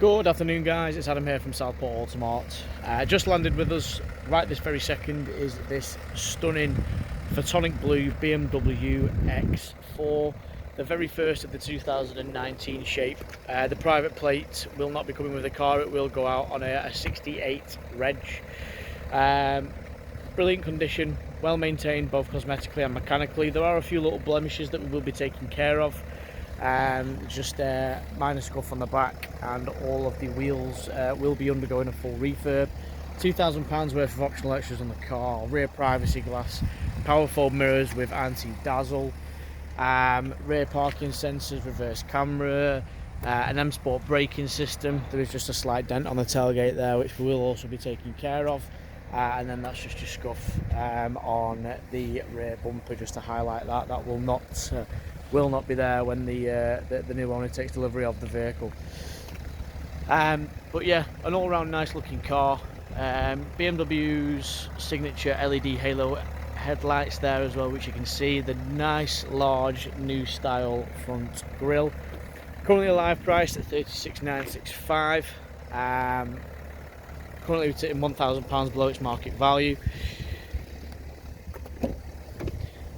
Good afternoon guys, it's Adam here from Southport Automart. Just landed with us right this very second is this stunning photonic blue BMW X4, the very first of the 2019 shape. The private plate will not be coming with the car, it will go out on a 68 reg. Brilliant condition, well maintained both cosmetically and mechanically. There are a few little blemishes that we will be taking care of. Just a minor scuff on the back, and all of the wheels will be undergoing a full refurb. £2,000 worth of optional extras on the car: rear privacy glass, power fold mirrors with anti-dazzle, rear parking sensors, reverse camera, an M Sport braking system. There is just a slight dent on the tailgate there, which we will also be taking care of, and then that's just your scuff on the rear bumper, just to highlight that will not be there when the new owner takes delivery of the vehicle. But yeah, an all-round nice looking car. BMW's signature LED halo headlights there as well, which you can see. The nice large new style front grille. Currently a live price at $36,965. Currently we're sitting £1,000 below its market value.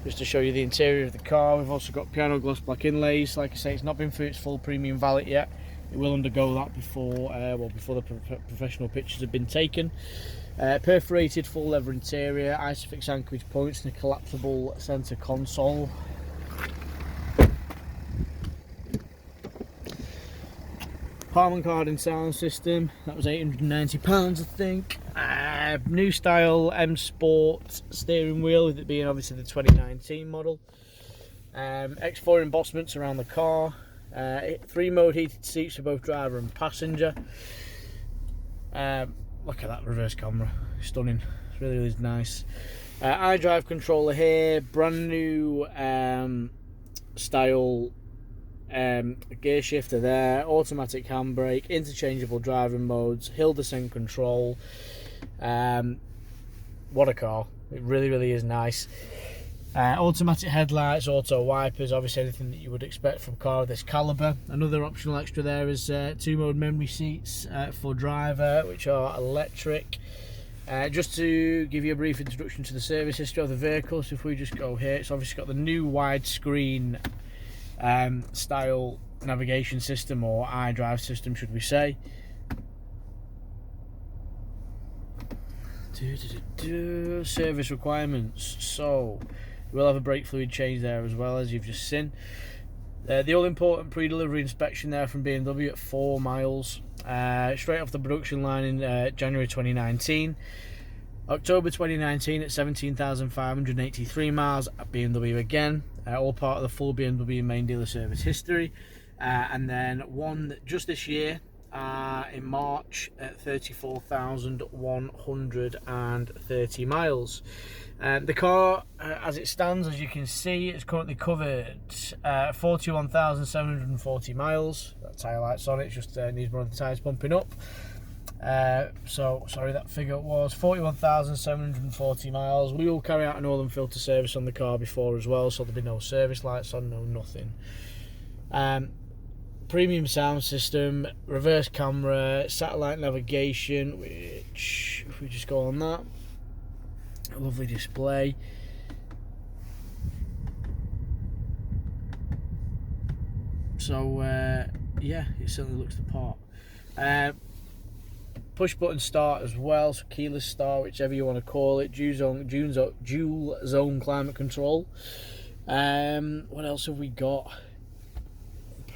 Just to show you the interior of the car, we've also got piano gloss black inlays. Like I say, it's not been through its full premium valet yet. It will undergo that before the professional pictures have been taken. Perforated full leather interior, Isofix anchorage points, and a collapsible centre console. Harman Kardon sound system, that was £890 I think. New style M Sport steering wheel, with it being obviously the 2019 model. X4 embossments around the car. 3-mode heated seats for both driver and passenger. Look at that reverse camera, stunning. It really is nice. iDrive controller here, brand new style gear shifter there, automatic handbrake, interchangeable driving modes, hill descent control. What a car, it really is nice. Automatic headlights, auto wipers, obviously anything that you would expect from a car of this calibre. Another optional extra there is 2-mode memory seats for driver, which are electric. Just to give you a brief introduction to the service history of the vehicle, so if we just go here, it's obviously got the new widescreen style navigation system, or iDrive system should we say. Service requirements, so we'll have a brake fluid change there as well, as you've just seen. The all-important pre-delivery inspection there from BMW at 4 miles, straight off the production line in January 2019. October 2019 at 17,583 miles at BMW again, all part of the full BMW main dealer service history. And then one just this year in March at 34,130 miles. The car, as it stands, as you can see, is currently covered 41,740 miles. That tyre light's on, it just needs one of the tyres pumping up. So sorry, that figure was 41,740 miles. We will carry out an oil and filter service on the car before as well, so there'll be no service lights on, no nothing. Premium sound system, reverse camera, satellite navigation, which if we just go on that, a lovely display. So yeah, it certainly looks the part. Push button start as well, so keyless start, whichever you want to call it. Dual zone climate control. What else have we got?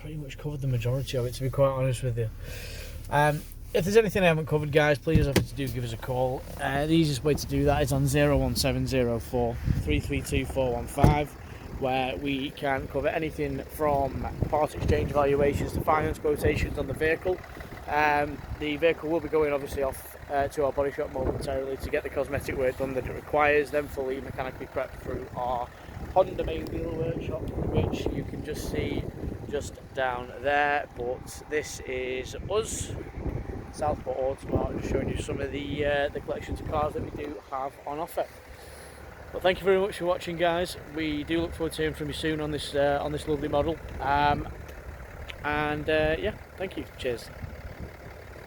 Pretty much covered the majority of it, to be quite honest with you. If there's anything I haven't covered, guys, please give us a call. The easiest way to do that is on 01704 332 415, where we can cover anything from part exchange valuations to finance quotations on the vehicle. The vehicle will be going obviously off to our body shop momentarily to get the cosmetic work done that it requires, then fully mechanically prepped through our Honda main dealer workshop, which you can just see just down there. But this is us, Southport Automart, just showing you some of the collections of cars that we do have on offer. But thank you very much for watching, guys. We do look forward to hearing from you soon on this lovely model. Yeah, thank you. Cheers.